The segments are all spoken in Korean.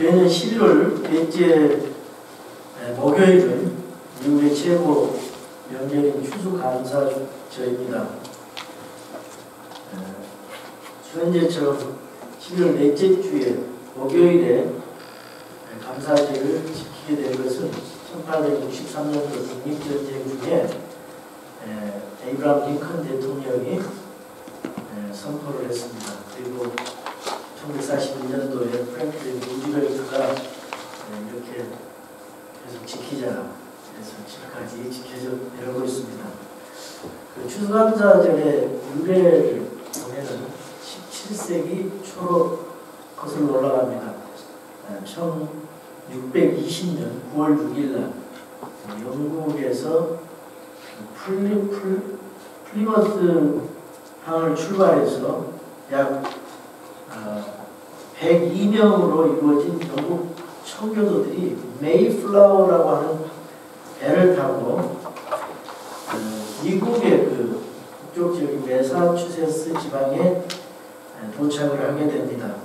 매년 11월 넷째 목요일은 미국의 최고 명절인 추수감사절입니다. 현재처럼 11월 넷째 주에 목요일에 감사절을 지키게 된 것은 1863년도 독립전쟁 중에 에이브라함 링컨 대통령이 선포를 했습니다. 그리고 1941년도에 프랭클린 루즈벨트가 이렇게 계속 지키자 해서 지금까지 지켜져 내려오고 있습니다. 그 추수감사절의 유래를 보면은 17세기 초로 거슬러 올라갑니다. 1620년 9월 6일 날 영국에서 플리머스 항을 출발해서 약 102명으로 이루어진 영국 청교도들이 메이플라워라고 하는 배를 타고 미국의 그 북쪽 지역인 매사추세츠 지방에 도착을 하게 됩니다.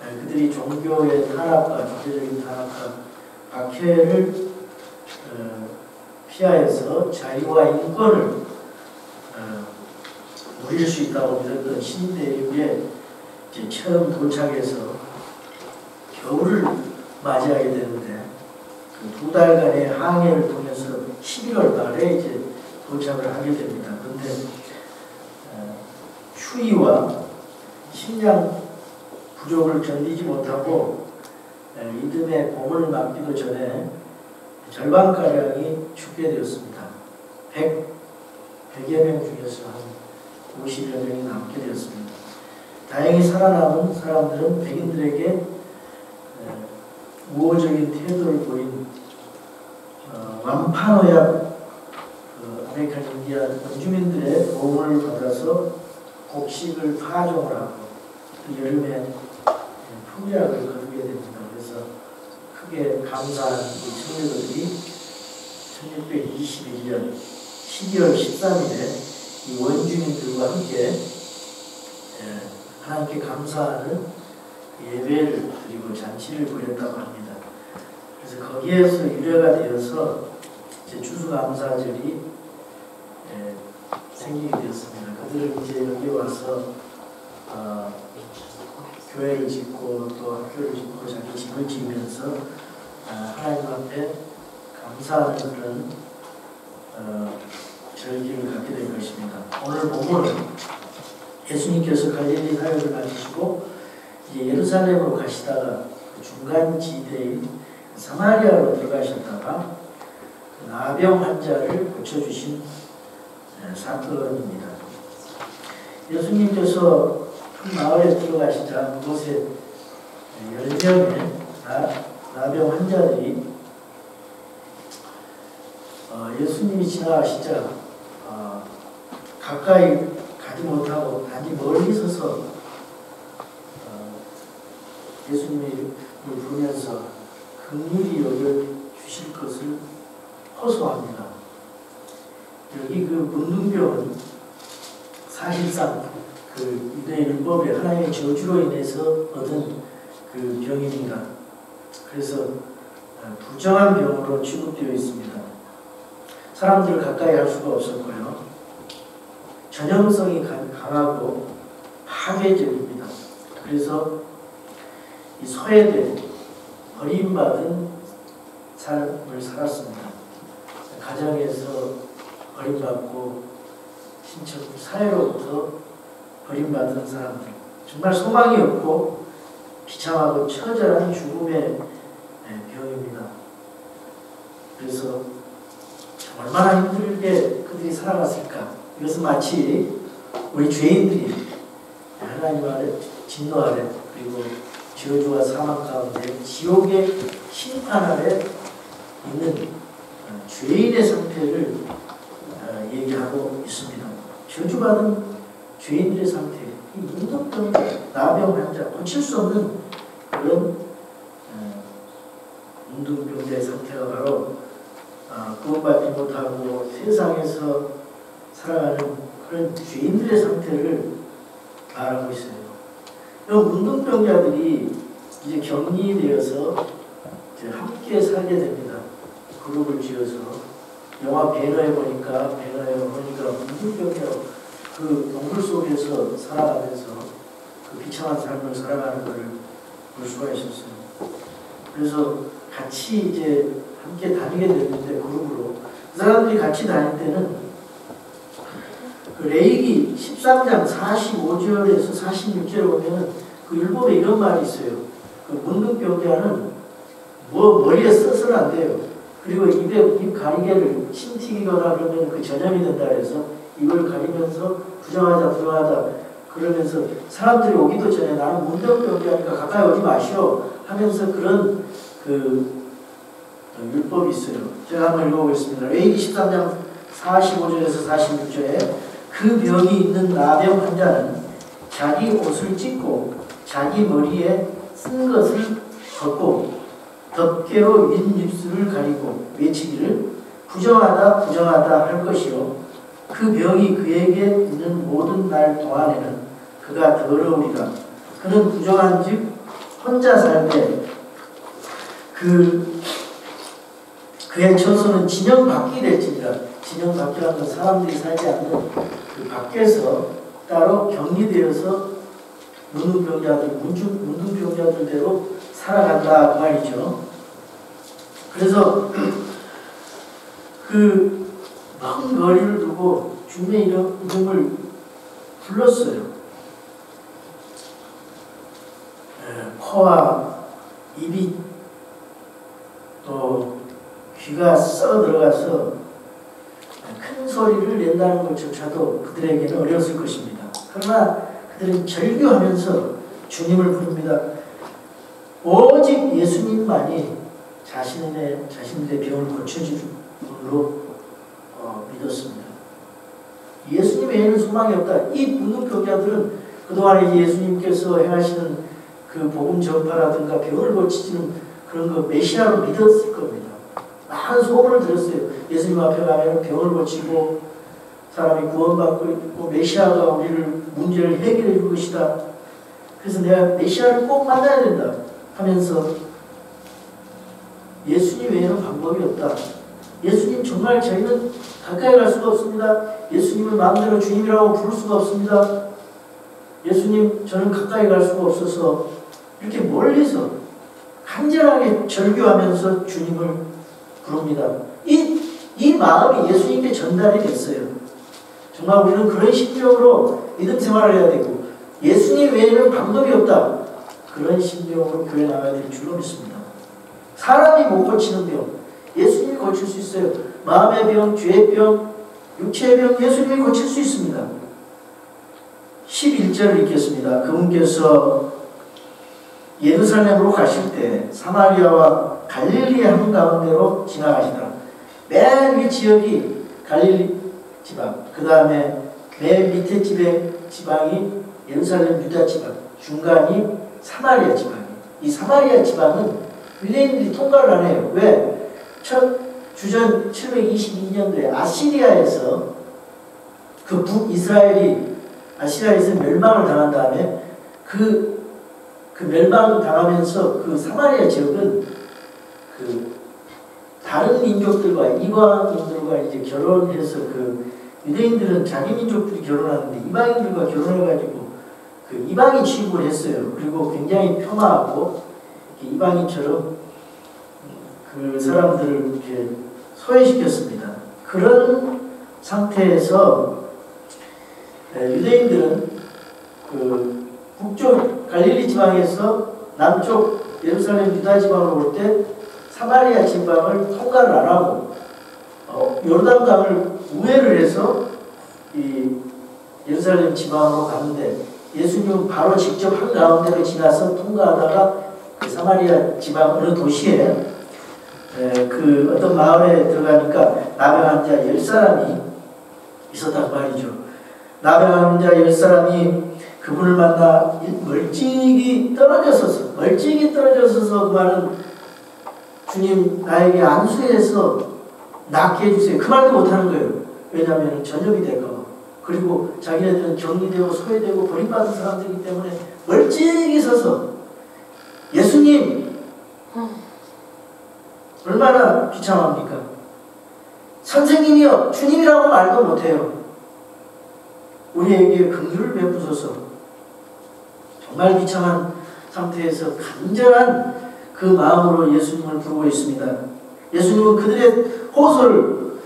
그들이 종교의 탄압과 경제적인 탄압과 박해를 피하여서 자유와 인권을 누릴 수 있다고 믿었던 신대륙에 처음 도착해서 겨울을 맞이하게 되는데 그 2달간의 항해를 통해서 11월 말에 이제 도착을 하게 됩니다. 그런데 추위와 식량 부족을 견디지 못하고 이듬해 봄을 맞기도 전에 절반가량이 죽게 되었습니다. 100여 명 중에서 한 50여 명이 남게 되었습니다. 다행히 살아남은 사람들은 백인들에게 우호적인 태도를 보인 완파노약 아메리칸 인디안 원주민들의 도움을 받아서 곡식을 파종을 하고 또 여름에 풍작을 거두게 됩니다. 그래서 크게 감사한 청년들이 1621년 12월 13일에 이 원주민들과 함께 하나님께 감사하는 예배를 드리고 잔치를 벌였다고 합니다. 그래서 거기에서 유래가 되어서 이제 추수감사절이 생기게 되었습니다. 그들은 이제 여기 와서 교회를 짓고 또 학교를 짓고 자기 집을 지으면서 하나님 앞에 감사하는 그런 절기를 갖게 될 것입니다. 오늘 본문은 예수님께서 갈릴리 사역을 마치시고 이제 예루살렘으로 가시다가 그 중간 지대인 사마리아로 들어가셨다가 그 나병 환자를 고쳐주신 사건입니다. 예수님께서 큰 마을에 들어가시자 그곳에 10명의 나병 환자들이 예수님이 지나가시자 가까이 가지 못하고 단지 멀리 서서 예수님을 부르면서 긍휼히 여겨 주실 것을 호소합니다. 여기 그 문둥병은 사실상 그 유대 율법의 하나님의 저주로 인해서 얻은 그 병입니다. 그래서 부정한 병으로 취급되어 있습니다. 사람들을 가까이 할 수가 없었고요. 전염성이 강하고 파괴적입니다. 그래서 이 소외된 버림받은 삶을 살았습니다. 가정에서 버림받고 신체 사회로부터 버림받은 사람들, 정말 소망이 없고 비참하고 처절한 죽음의 병입니다. 그래서 얼마나 힘들게 그들이 살아갔을까. 이것은 마치 우리 죄인들이 하나님 아래 진노 아래 그리고 저주와 사망 가운데 지옥의 심판 아래 있는 죄인의 상태를 얘기하고 있습니다. 저주받은 죄인들의 상태, 이 문둥병, 나병 환자, 고칠 수 없는 그런 문둥병자의 상태가 바로 구원받지 못하고 세상에서 살아가는 그런 죄인들의 상태를 말하고 있어요. 이 문둥병자들이 이제 격리되어서 이제 함께 살게 됩니다. 그룹을 지어서 영화 배너에 보니까 문둥병이라고 그 동굴 속에서 살아가면서 그 비참한 삶을 살아가는 것을 볼 수가 있었어요. 그래서 같이 이제 함께 다니게 됐는데 그룹으로 그 사람들이 같이 다닐 때는 그 레위기 13장 45절에서 46절에 보면은 그 율법에 이런 말이 있어요. 그 문둥병자는 머리에 써서는 안 돼요. 그리고 입 가리개를 침 튀기거나 그러면 그 전염이 된다 그래서 입을 가리면서 부정하다 그러면서 사람들이 오기도 전에 나는 문둥병자니까 가까이 오지 마시오 하면서 그런 그 율법이 있어요. 제가 한번 읽어보겠습니다. 레위기 13장 45절에서 46절에 그 병이 있는 나병 환자는 자기 옷을 찢고 자기 머리에 쓴 것을 걷고 덮개로 윗입술을 가리고 외치기를 부정하다 할 것이요 그 병이 그에게 있는 모든 날 동안에는 그가 더러우리라. 그는 부정한즉 혼자 살되 그의 처소는 진영 밖이 될지니라. 진영 밖이라는 건 사람들이 살지 않는 그 밖에서 따로 격리되어서 문둥병자들대로 살아간다 그 말이죠. 그래서 그 먼 거리를 두고 주님의 이름을 불렀어요. 코와 입이 또 귀가 썩어 들어가서 큰 소리를 낸다는 것조차도 그들에게는 어려웠을 것입니다. 그러나 그들은 절규하면서 주님을 부릅니다. 오직 예수님만이 자신들의 병을 고쳐줄 분으로 믿었습니다. 예수님 외에는 소망이 없다. 이 문둥병자들은 그동안에 예수님께서 행하시는 그 복음 전파라든가 병을 고치는 그런 거 메시아로 믿었을 겁니다. 많은 소문을 들었어요. 예수님 앞에 가면 병을 고치고 사람이 구원받고 있고 메시아가 우리를 문제를 해결해 줄 것이다. 그래서 내가 메시아를 꼭 만나야 된다 하면서 예수님 외에는 방법이 없다. 예수님 정말 저희는 가까이 갈 수가 없습니다. 예수님을 마음대로 주님이라고 부를 수가 없습니다. 예수님 저는 가까이 갈 수가 없어서 이렇게 멀리서 간절하게 절규하면서 주님을 부릅니다. 이 마음이 예수님께 전달이 됐어요. 정말 우리는 그런 심정으로 믿음 생활을 해야 되고 예수님 외에는 방법이 없다. 그런 심정으로 교회 나가야 될 줄로 믿습니다. 사람이 못 고치는 병 예수님이 고칠 수 있어요. 마음의 병, 죄의 병, 육체의 병 예수님이 고칠 수 있습니다. 11절을 읽겠습니다. 그분께서 예루살렘으로 가실 때 사마리아와 갈릴리 한가운데로 지나가시더라. 맨 위 지역이 갈릴리 지방, 그 다음에 맨 밑에 지방이 예루살렘 유다 지방, 중간이 사마리아 지방이에요. 이 사마리아 지방은 유대인들이 통과를 안 해요. 왜? 주전 722년도에 아시리아에서 그 북이스라엘이 아시리아에서 멸망을 당한 다음에 그 멸망을 당하면서 그 사마리아 지역은 그 다른 민족들과 이방인들과 이제 결혼해서 그 유대인들은 자기 민족들이 결혼하는데 이방인들과 결혼해가지고 그 이방인 취급을 했어요. 그리고 굉장히 폄하하고 이방인처럼 그 사람들을 이렇게 소외시켰습니다. 그런 상태에서 유대인들은 그 북쪽 갈릴리 지방에서 남쪽 예루살렘 유다 지방으로 올 때 사마리아 지방을 통과를 안 하고 요르단강을 우회를 해서 이 예루살렘 지방으로 가는데 예수님은 바로 직접 한가운데로 지나서 통과하다가 그 사마리아 지방 어느 도시에 그 어떤 마을에 들어가니까 나병 환자 10사람이 있었단 말이죠. 나병 환자 10사람이 그분을 만나 멀찍이 떨어져서서 그 말은 주님 나에게 안수해서 낫게 해주세요. 그 말도 못하는 거예요. 왜냐하면 전염이 될까 봐. 그리고 자기네들은 격리되고 소외되고 버림받은 사람들이기 때문에 멀찍이 서서 예수님 예수님 얼마나 비참합니까? 선생님이요 주님이라고 말도 못해요. 우리에게 긍휼을 베푸소서. 정말 비참한 상태에서 간절한 그 마음으로 예수님을 부르고 있습니다. 예수님은 그들의 호소를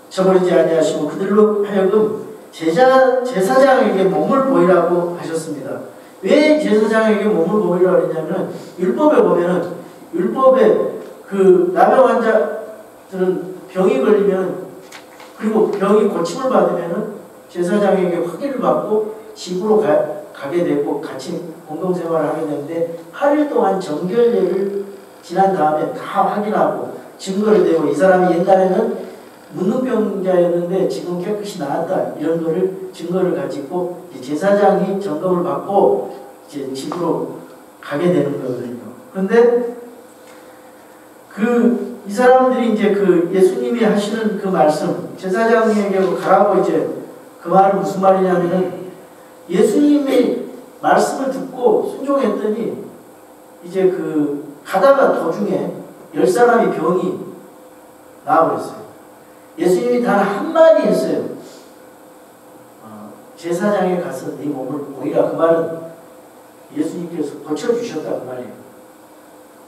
저버리지 아니하시고 그들로 하여금 제사장에게 몸을 보이라고 하셨습니다. 왜 제사장에게 몸을 보이라고 했냐면 율법에 보면은 율법에 그 나병 환자들은 병이 걸리면 그리고 병이 고침을 받으면은 제사장에게 확인을 받고 집으로 가게 되고 같이 공동생활을 하게 되는데 8일 동안 정결례를 지난 다음에 다 확인하고 증거를 대고 이 사람이 옛날에는 문둥병자였는데 지금 깨끗이 나았다 이런 거를 증거를 가지고 제사장이 점검을 받고 이제 집으로 가게 되는 거거든요. 그런데 이 사람들이 이제 그 예수님이 하시는 그 말씀 제사장에게 가라고 이제 그 말은 무슨 말이냐면은 예수님의 말씀을 듣고 순종했더니 이제 그 가다가 도중에 10사람이 병이 나와버렸어요. 예수님이 단 한마디 했어요. 제사장에 가서 네 몸을 보이라. 그 말은 예수님께서 고쳐주셨다 그 말이에요.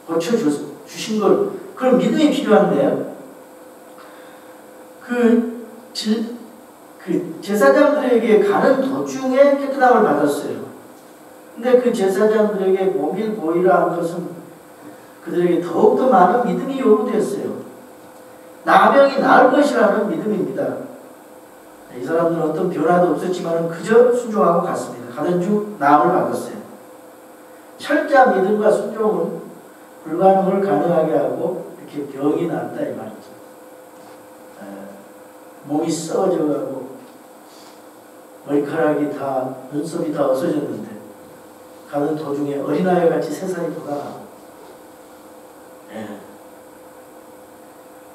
고쳐주신 걸 그런 믿음이 필요한데요. 그 제사장들에게 가는 도중에 깨끗함을 받았어요. 근데 그 제사장들에게 몸을 보이라 한 것은 그들에게 더욱더 많은 믿음이 요구되었어요. 나병이 나을 것이라는 믿음입니다. 이 사람들은 어떤 변화도 없었지만 그저 순종하고 갔습니다. 가던 중 나음을 받았어요. 철저한 믿음과 순종은 불가능을 가능하게 하고 이렇게 병이 났다 이 말이죠. 몸이 썩어져가고 머리카락이 다 눈썹이 다 없어졌는데 가는 도중에 어린아이 같이 세상이 돋아나고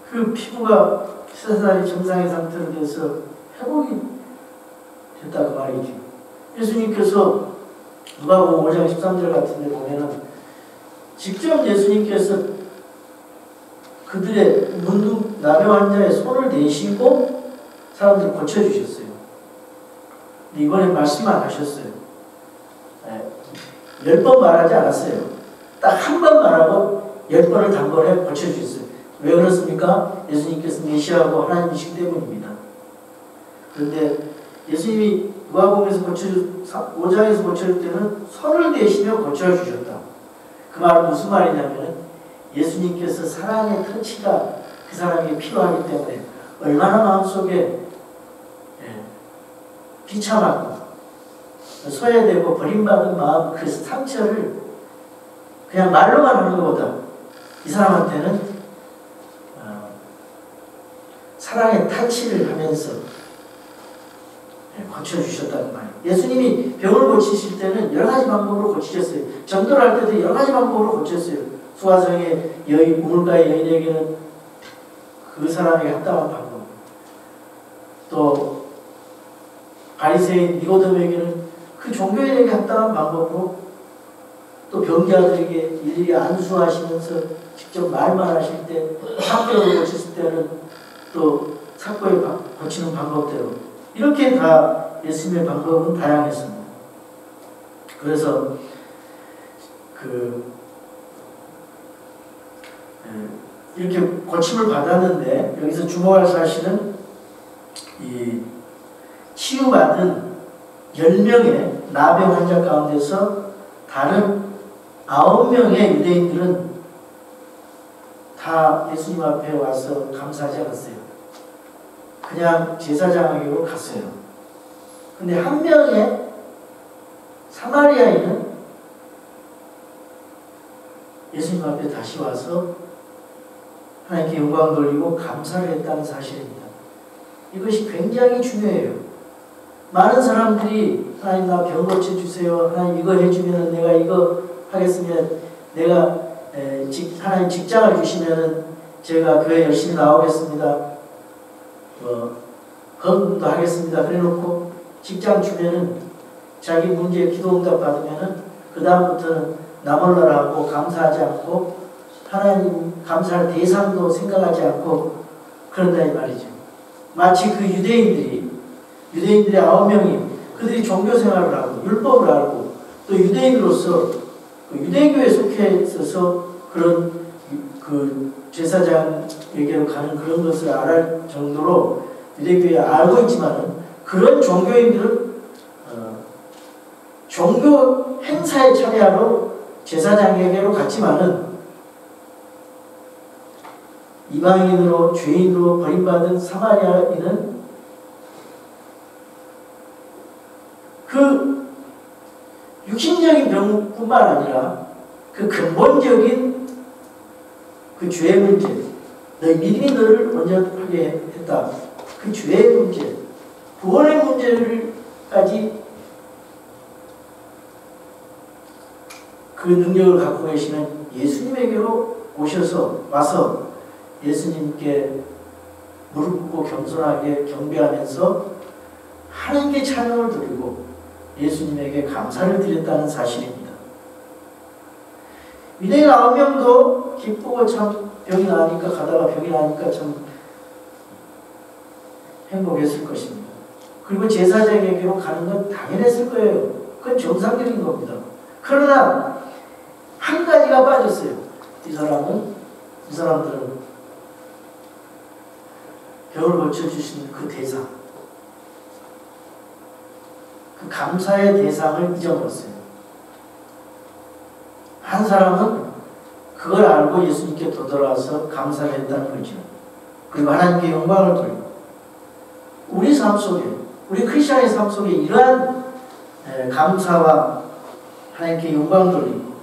그 피부가 세살이 정상의 상태로 돼서 회복이 됐다 그 말이죠. 예수님께서 누가복음 5장 13절 같은 데 보면은 직접 예수님께서 그들의 나병 환자의 손을 대시고 사람들을 고쳐주셨어요. 이번에 말씀만 하셨어요. 10번 말하지 않았어요. 딱 한 번 말하고 10번을 단번에 고쳐주셨어요. 왜 그렇습니까? 예수님께서 메시아고 하나님이시기 때문입니다. 그런데 예수님이 누가복음에서 5장에서 고쳐줄 때는 손을 대시며 고쳐주셨다. 그 말은 무슨 말이냐면 예수님께서 사랑의 터치가 그 사람에게 필요하기 때문에 얼마나 마음속에 비참하고 소외되고 버림받은 마음 그 상처를 그냥 말로만 하는 것보다 이 사람한테는 사랑의 타치를 하면서 고쳐주셨다는 말이에요. 예수님이 병을 고치실 때는 여러 가지 방법으로 고치셨어요. 전도를 할 때도 여러 가지 방법으로 고쳤어요. 수가성의 우물가의 여인에게는 그 사람에게 합당한 방법, 또 바리새인 니고데모에게는 그 종교인에게 합당한 방법으로, 또 병자들에게 일일이 안수하시면서 직접 말만 하실 때, 삭도를 고쳤을 때는 또 삭도에 고치는 방법대로 이렇게 다 예수님의 방법은 다양했습니다. 그래서 이렇게 고침을 받았는데 여기서 주목할 사실은 이 치유받은 10명의 나병 환자 가운데서 다른 9명의 유대인들은 다 예수님 앞에 와서 감사하지 않았어요. 그냥 제사장에게로 갔어요. 근데 한 명의 사마리아인은 예수님 앞에 다시 와서 하나님께 영광 돌리고 감사를 했다는 사실입니다. 이것이 굉장히 중요해요. 많은 사람들이 하나님 나 병 고쳐주세요. 하나님 이거 해주면 내가 이거 하겠으면 내가 하나님 직장을 주시면 제가 교회 열심히 나오겠습니다. 헌금도 하겠습니다. 그래놓고 직장 주면은 자기 문제 기도 응답 받으면은 그 다음부터는 나몰라라고 감사하지 않고 하나님 감사할 대상도 생각하지 않고 그런다 이 말이죠. 마치 그 유대인들이 9명이 그들이 종교생활을 하고 율법을 알고 또 유대인으로서 그 유대교에 속해 있어서 그런 그 제사장에게로 가는 그런 것을 알할 정도로 유대교에 알고 있지만은 그런 종교인들은 종교 행사에 참여하러 제사장에게로 갔지만은 이방인으로 죄인으로 버림받은 사마리아인은 그 육신적인 병뿐만 아니라 그 근본적인 그 죄의 문제, 너희 믿음이 너를 온전하게 했다. 그 죄의 문제, 구원의 문제를까지 그 능력을 갖고 계시는 예수님에게로 와서 예수님께 무릎 꿇고 겸손하게 경배하면서 하나님께 찬양을 드리고 예수님에게 감사를 드렸다는 사실입니다. 유대인 9명도 기쁘고 참 병이 나니까 가다가 병이 나니까 참 행복했을 것입니다. 그리고 제사장에게로 가는 건 당연했을 거예요. 그건 정상적인 겁니다. 그러나 한 가지가 빠졌어요. 이 사람들은 병을 고쳐주신 그 대상, 그 감사의 대상을 잊어버렸어요. 한 사람은 그걸 알고 예수님께 되돌아와서 감사를 했다는 거죠. 그리고 하나님께 영광을 돌리고 우리 삶 속에, 우리 크리스천의 삶 속에 이러한 감사와 하나님께 영광 돌리고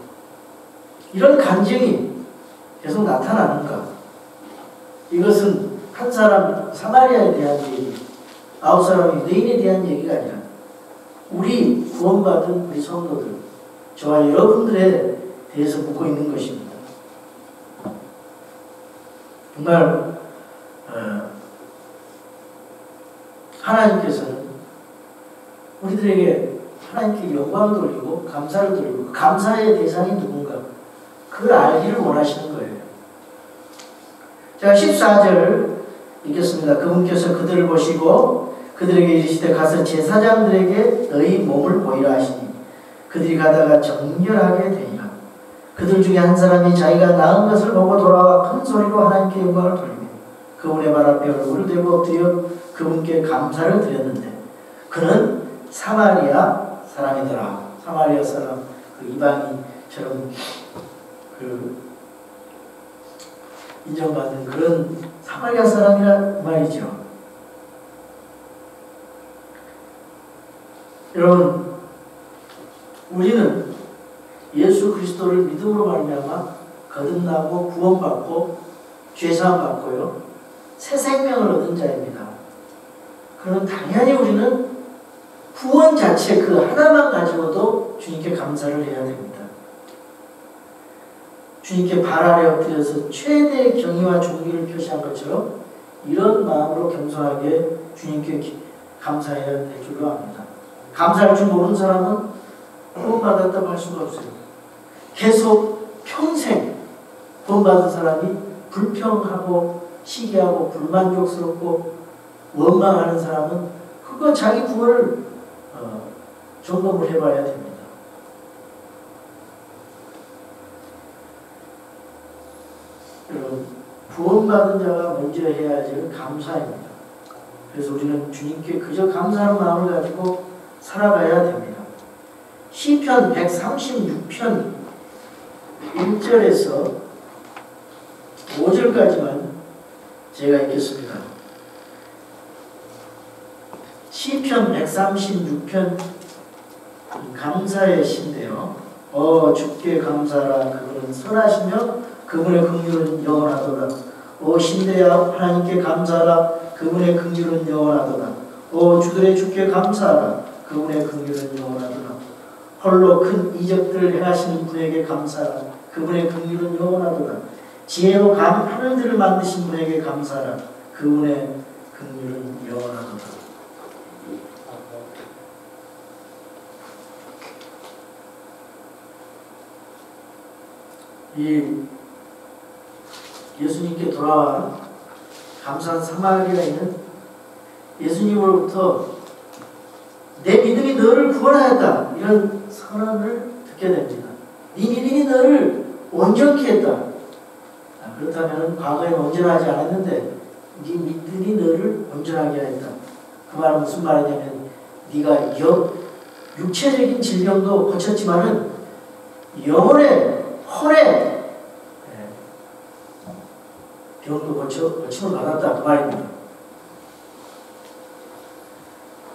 이런 감정이 계속 나타나는가? 이것은 한 사람 사마리아에 대한 얘기, 9사람 유대인에 대한 얘기가 아니라 우리 구원받은 우리 성도들, 저와 여러분들에 대해서 묻고 있는 것입니다. 정말 하나님께서는 우리들에게 하나님께 영광을 돌리고 감사를 돌리고 감사의 대상이 누군가 그걸 알기를 원하시는 거예요. 자, 14절 읽겠습니다. 그분께서 그들을 보시고 그들에게 이르시되 가서 제사장들에게 너희 몸을 보이라 하시니 그들이 가다가 정결하게 되니라. 그들 중에 한 사람이 자기가 나은 것을 보고 돌아와 큰 소리로 하나님께 영광을 돌리며 그분의 발 앞에 얼굴을 대고 엎드려 그분께 감사를 드렸는데 그는 사마리아 사람이더라. 사마리아 사람, 그 이방인처럼 인정받는 그런 사마리아 사람이란 말이죠. 여러분, 우리는 예수 그리스도를 믿음으로 말미암아 거듭나고 구원받고 죄사함 받고요 새 생명을 얻은 자입니다. 그러면 당연히 우리는 구원 자체 그 하나만 가지고도 주님께 감사를 해야 됩니다. 주님께 발 아래 엎드려서 최대의 경의와 존귀를 표시한 것처럼 이런 마음으로 겸손하게 주님께 감사해야 될 줄로 압니다. 감사할 줄 모르는 사람은 구원받았다고 할 수가 없어요. 계속 평생 구원받은 사람이 불평하고 시기하고 불만족스럽고 원망하는 사람은 그거 자기 구원을 점검을 해봐야 됩니다. 여러분, 구원받은 자가 먼저 해야 할 일은 감사입니다. 그래서 우리는 주님께 그저 감사하는 마음을 가지고 살아가야 됩니다. 시편 136편 1절에서 5절까지만 제가 읽겠습니다. 시편 136편 감사의 시인데요. 주께 감사하라. 그분은 선하시며 그분의 긍휼은 영원하도다. 신대야 하나님께 감사하라. 그분의 긍휼은 영원하도다. 주들의 주께 감사하라. 그분의 긍휼은 영원하도다. 홀로 큰 이적들을 행하시는 분에게 감사하라. 그분의 긍휼은 영원하도다. 지혜로 하늘들을 만드신 분에게 감사하라. 그분의 긍휼은 영원하도다. 이 예수님께 돌아와 감사한 사마리아인은 예수님으로부터 내 믿음이 너를 구원하였다 이런 선언을 듣게 됩니다. 네 믿음이 너를 온전케 했다. 그렇다면 과거에는 온전하지 않았는데 네 믿음이 너를 온전하게 했다. 그 말은 무슨 말이냐면 네가 육체적인 질병도 고쳤지만은 영혼의 혼의 병도 고침을 받았다 그 말입니다.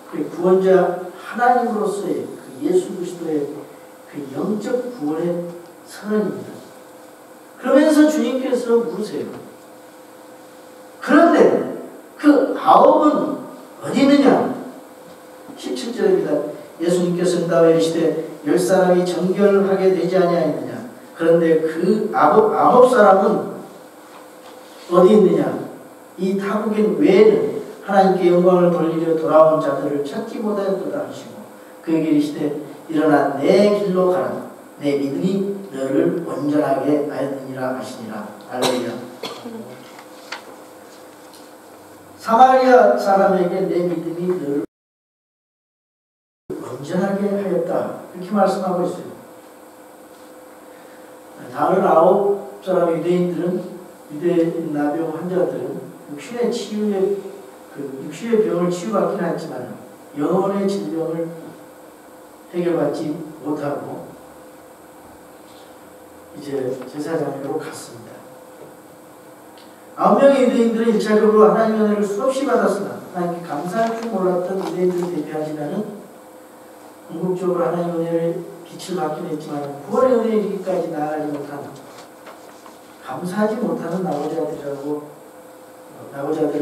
그 구원자 하나님으로서의 그 예수 그리스도의 그 영적 구원의 선언입니다. 그러면서 주님께서 물으세요. 그런데 그 아홉은 어디 있느냐? 17절입니다. 예수님께서 응답하여 이르시되 10사람이 정결하게 되지 아니하였느냐? 그런데 그 아홉 사람은 어디 있느냐? 이 타국인 외에는 하나님께 영광을 돌리려 돌아온 자들을 찾지 못하였도다 하시고 그에게 이르시되 일어나 내 길로 가라. 내 믿음이 너를 온전하게 하였느니라 하시니라. 할렐루야. 사마리아 사람에게 내 믿음이 너를 온전하게 하였다. 이렇게 말씀하고 있어요. 다른 9사람 유대인 나병 환자들은 육신의 치유에 육신의 병을 치유받긴 했지만 영혼의 질병을 해결받지 못하고 이제 제사장으로 갔습니다. 9명의 유대인들은 1차적으로 하나님의 은혜를 수없이 받았으나 하나님께 감사할 줄 몰랐던 유대인들을 대표하시는 궁극적으로 하나님의 은혜를 빛을 받긴 했지만 구원의 은혜에 이르기까지 나아가지 못한 감사하지 못하는 나고자들을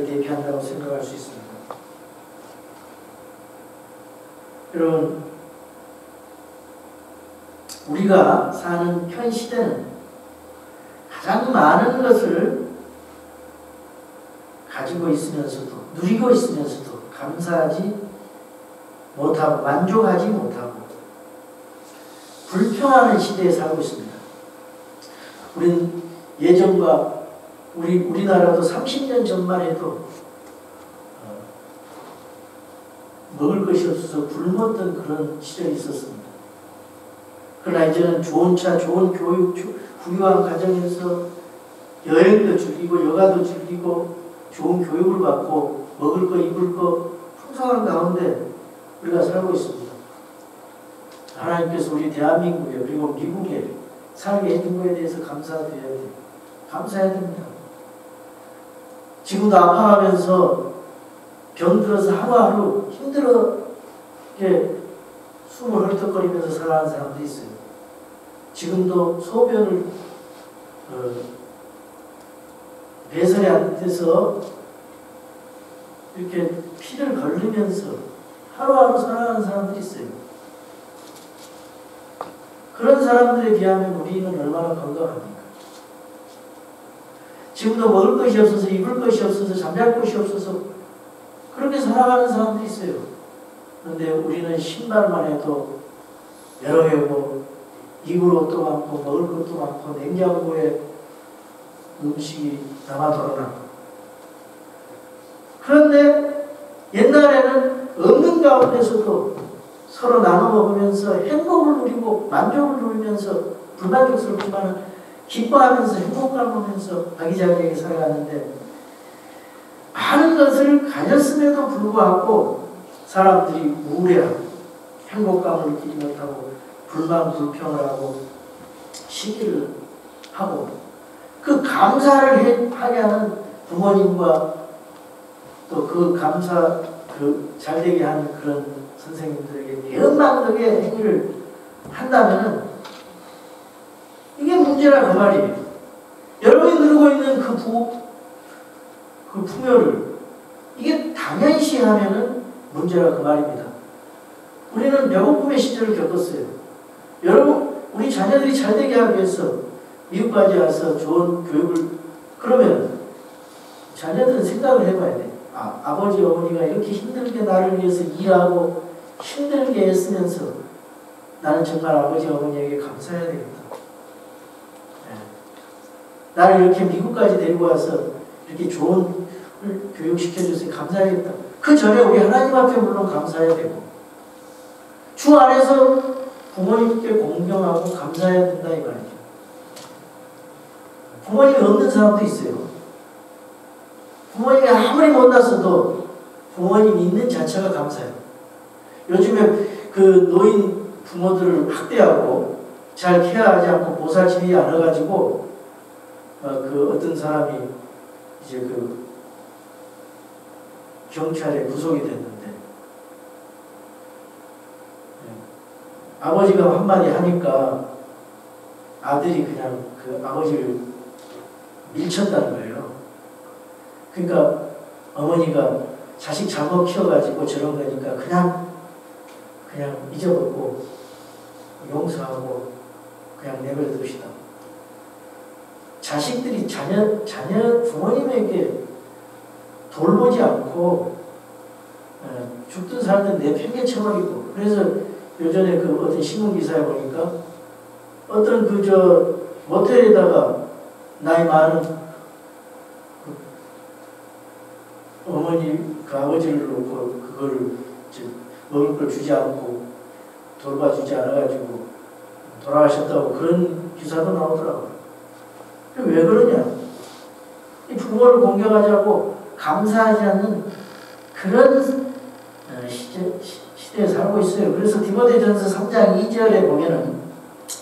대표한다고 생각할 수 있습니다. 여러분, 우리가 사는 현 시대는 가장 많은 것을 가지고 있으면서도 누리고 있으면서도 감사하지 못하고 만족하지 못하고 불평하는 시대에 살고 있습니다. 우리는 예전과 우리나라도 30년 전만 해도 먹을 것이 없어서 굶었던 그런 시절이 있었습니다. 그러나 이제는 좋은 차, 좋은 교육, 훌륭한 가정에서 여행도 즐기고 여가도 즐기고 좋은 교육을 받고 먹을 거 입을 거 풍성한 가운데 우리가 살고 있습니다. 하나님께서 우리 대한민국에 그리고 미국에 살게 해준 것에 대해서 감사해야 돼요. 감사해야 됩니다. 지금도 아파하면서 병들어서 하루하루 힘들게 숨을 헐떡거리면서 살아가는 사람도 있어요. 지금도 소변을 배설이 안 돼서 이렇게 피를 걸리면서 하루하루 살아가는 사람들이 있어요. 그런 사람들에 비하면 우리는 얼마나 건강합니까? 지금도 먹을 것이 없어서 입을 것이 없어서 잠잘 곳이 없어서 그렇게 살아가는 사람들이 있어요. 그런데 우리는 신발만 해도 여러 개고 입을 옷도 많고 먹을 것도 많고 냉장고에 음식이 남아 돌아나고 그런데 옛날에는 없는 가운데서도 서로 나눠 먹으면서 행복을 누리고 만족을 누리면서 불만족스럽지만 기뻐하면서 행복감을 보면서 아기자기하게 살아가는데 많은 것을 가졌음에도 불구하고 사람들이 우울해하고 행복감을 느끼지 못하고 불만 불평을 하고 시기를 하고 그 감사를 하게 하는 부모님과 또 그 감사 잘되게 하는 그런 선생님들에게 대언망덕의 행위를 한다면 이게 문제라 그 말이에요. 여러분이 누리고 있는 그 풍요를 이게 당연시하면은 문제라 그 말입니다. 우리는 배고픔의 시절을 겪었어요. 여러분, 우리 자녀들이 잘되게 하기 위해서 미국까지 와서 좋은 교육을 그러면 자녀들은 생각을 해봐야 돼. 아버지 어머니가 이렇게 힘들게 나를 위해서 일하고 힘들게 애쓰면서 나는 정말 아버지 어머니에게 감사해야 되겠다. 네. 나를 이렇게 미국까지 데리고 와서 이렇게 좋은 교육시켜줘서 감사하겠다. 그 전에 우리 하나님 앞에 물론 감사해야 되고 주 안에서 부모님께 공경하고 감사해야 된다 이 말이죠. 부모님이 없는 사람도 있어요. 부모님이 아무리 못났어도 부모님이 있는 자체가 감사해요. 요즘에 그 노인 부모들을 학대하고 잘 케어하지 않고 보살 지내지 않아가지고 그 어떤 사람이 이제 그 경찰에 구속이 됐는데 아버지가 한마디 하니까 아들이 그냥 그 아버지를 밀쳤다는 거예요. 그러니까 어머니가 자식 잘못 키워가지고 저런 거니까 그냥 잊어버리고 용서하고 그냥 내버려둡시다. 자식들이 자녀 부모님에게 돌보지 않고 죽든 살든 내팽개쳐버리고 그래서 요전에 그 어떤 신문기사에 보니까 어떤 모텔에다가 나이 많은 어머니 그 아버지를 놓고 그거를 먹을 걸 주지 않고 돌봐주지 않아가지고 돌아가셨다고 그런 기사도 나오더라고요. 왜 그러냐? 이 부모를 공경하자고 감사하지 않는 그런 시대에 살고 있어요. 그래서 디모데전서 3장 2절에 보면은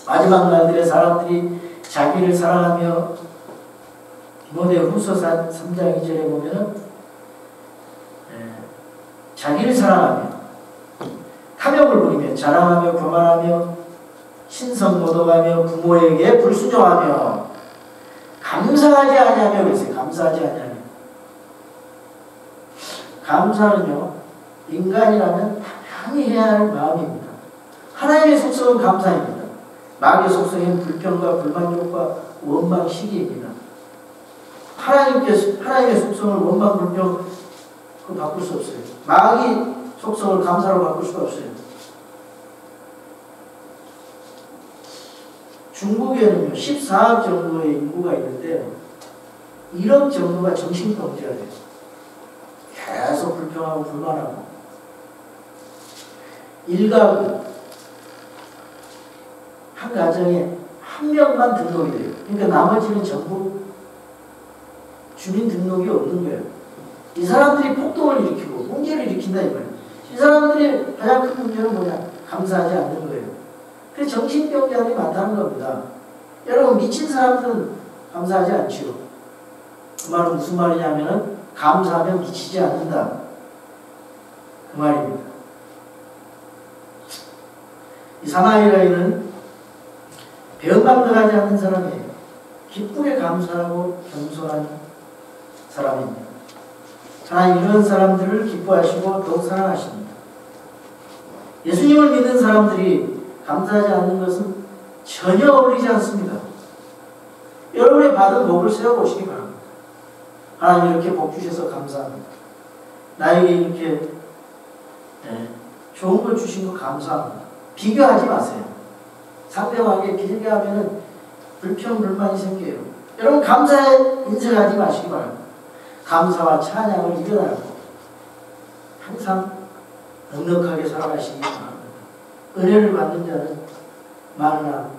마지막 날들의 사람들이 자기를 사랑하며 디모데후서 3장 2절에 보면은 자기를 사랑하며 탐욕을 부리며 자랑하며 교만하며 신성모독하며 부모에게 불순종하며 감사하지 아니하며 그랬어요. 감사하지 아니하며. 감사는요 인간이라면 당연히 해야 할 마음입니다. 하나님의 속성은 감사입니다. 마귀의 속성은 불평과 불만족과 원망 시기입니다. 하나님의 속성을 원망 불평 그거 바꿀 수 없어요. 마귀 속성을 감사로 바꿀 수가 없어요. 중국에는요 14억 정도의 인구가 있는데 1억 정도가 정신병자가 돼요. 계속 불평하고 불만하고 일가구 한 가정에 한 명만 등록이 돼요. 그러니까 나머지는 전부 주민등록이 없는 거예요. 이 사람들이 폭동을 일으키고 문제를 일으킨다 이 말이에요. 이 사람들의 가장 큰 문제는 뭐냐? 감사하지 않는 거예요. 그래서 정신병자들이 많다는 겁니다. 여러분 미친 사람들은 감사하지 않지요. 그 말은 무슨 말이냐면은 감사하면 미치지 않는다. 그 말입니다. 이 사마리아인은 배은망덕하지 않는 사람이에요. 기쁘게 감사하고 겸손한 사람입니다. 하나님 이런 사람들을 기뻐하시고 더욱 사랑하십니다. 예수님을 믿는 사람들이 감사하지 않는 것은 전혀 어울리지 않습니다. 여러분이 받은 복을 세워보시기 바랍니다. 하나님 이렇게 복 주셔서 감사합니다. 나에게 이렇게 좋은 걸 주신 거 감사합니다. 비교하지 마세요. 상대방에게 비교하면 불평, 불만이 생겨요. 여러분 감사에 인색하지 마시기 바랍니다. 감사와 찬양을 이겨나가고 항상 넉넉하게 살아가시기 바랍니다. 은혜를 받는 자는 많으나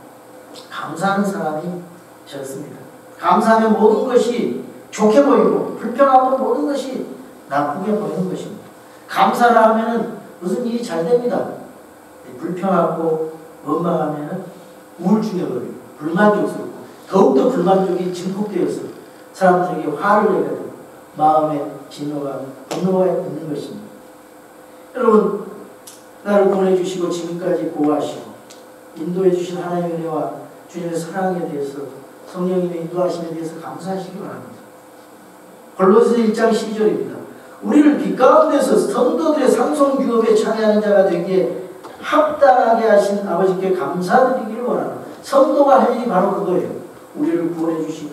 감사하는 사람이 적습니다. 감사하면 모든 것이 좋게 보이고 불평하면 모든 것이 나쁘게 보이는 것입니다. 감사를 하면 무슨 일이 잘 됩니다. 불평하고 원망하면 우울증에 걸리고 불만족스럽고 더욱더 불만족이 증폭되어서 사람들에게 화를 내게 되고 마음의 진노가 분노가 있는 것입니다. 여러분 나를 보내주시고 지금까지 보호하시고 인도해 주신 하나님의 은혜와 주님의 사랑에 대해서 성령님의 인도하심에 대해서 감사하시기 바랍니다. 골로새 1장 12절입니다. 우리를 빛 가운데서 성도들의 상속유업에 참여하는 자가 되기에 합당하게 하신 아버지께 감사드리기를 원하는 성도가 할 일이 바로 그거예요. 우리를 구원해 주신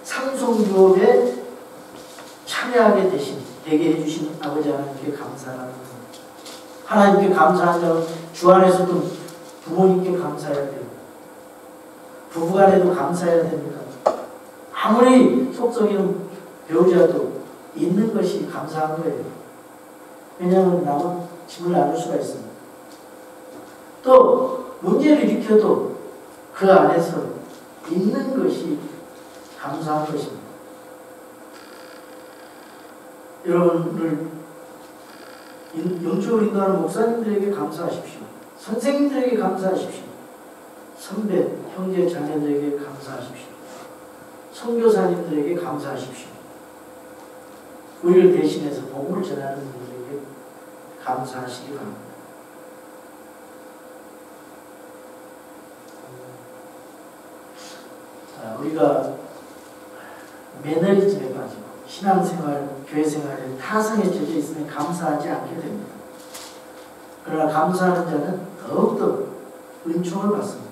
상속유업에 참여하게 되게 해주신 아버지 하나님께 감사하는 것. 하나님께 감사한 자는 주 안에서도 부모님께 감사해야 돼요. 부부간에도 감사해야 됩니다. 아무리 속 썩이는 배우자도 있는 것이 감사한 거예요. 왜냐하면 남은 짐을 나눌 수가 있습니다. 또 문제를 일으켜도 그 안에서 있는 것이 감사한 것입니다. 여러분을 영적으로 인도하는 목사님들에게 감사하십시오. 선생님들에게 감사하십시오. 선배, 형제, 자매들에게 감사하십시오. 선교사님들에게 감사하십시오. 우리를 대신해서 복음을 전하는 분들에게 감사하시기 바랍니다. 우리가 매너리즘에 빠지고 신앙생활, 교회생활에 타성에 젖어 있으면 감사하지 않게 됩니다. 그러나 감사하는 자는 더욱더 은총을 받습니다.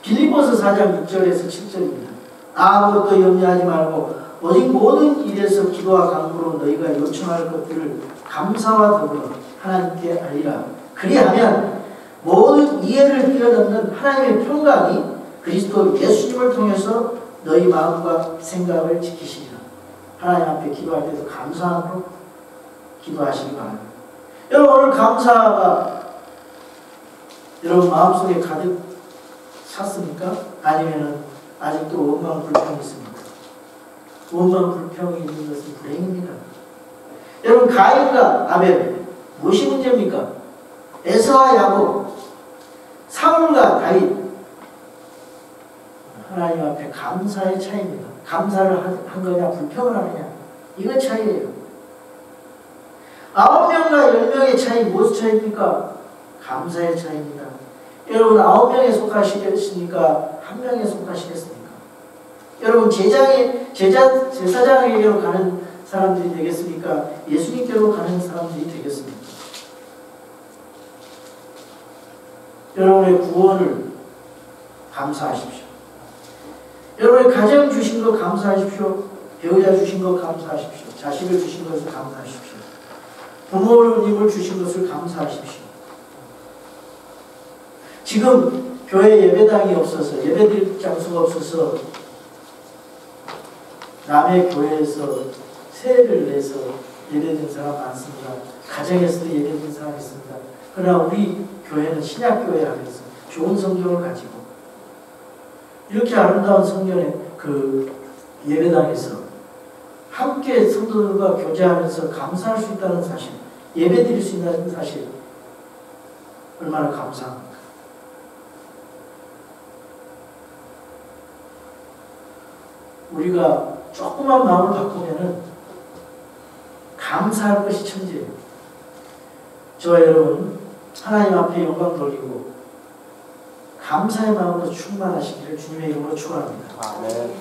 빌립보서 4장 6절에서 7절입니다. 아무것도 염려하지 말고 오직 모든 일에서 기도와 간구로 너희가 요청할 것들을 감사와 더불어 하나님께 알리라. 그리하면 모든 이해를 뛰어넘는 하나님의 평강이 그리스도 예수님을 통해서 너희 마음과 생각을 지키시리라. 하나님 앞에 기도할 때도 감사함으로 기도하시기 바랍니다. 여러분, 오늘 감사가 여러분 마음속에 가득 찼습니까? 아니면 아직도 원망 불평이 있습니까? 원망 불평이 있는 것은 불행입니다. 여러분, 가인과 아벨 무엇이 문제입니까? 에서와 야곱, 사울과 다윗, 하나님 앞에 감사의 차이입니다. 감사를 한 거냐 불평을 하느냐, 이거 차이예요. 9명과 10명의 차이 무엇 차이입니까? 감사의 차이입니다. 여러분, 9명에 속하시겠습니까? 1명에 속하시겠습니까? 여러분, 제사장에게로 가는 사람들이 되겠습니까? 예수님께로 가는 사람들이 되겠습니까? 여러분의 구원을 감사하십시오. 여러분의 가정 주신 것 감사하십시오. 배우자 주신 것 감사하십시오. 자식을 주신 것을 감사하십시오. 부모님을 주신 것을 감사하십시오. 지금 교회 예배당이 없어서, 예배드릴 장소가 없어서 남의 교회에서 세례를 내서 예배드린 사람 많습니다. 가정에서도 예배드린 사람이 있습니다. 그러나 우리 교회는 신약교회 안에서 좋은 성경을 가지고 이렇게 아름다운 성경의 그 예배당에서 함께 성도들과 교제하면서 감사할 수 있다는 사실, 예배드릴 수 있다는 사실, 얼마나 감사합니까? 우리가 조그만 마음을 바꾸면은 감사할 것이 천지예요. 저와 여러분, 하나님 앞에 영광 돌리고 감사의 마음으로 충만하시기를 주님의 이름으로 축원합니다. 아멘.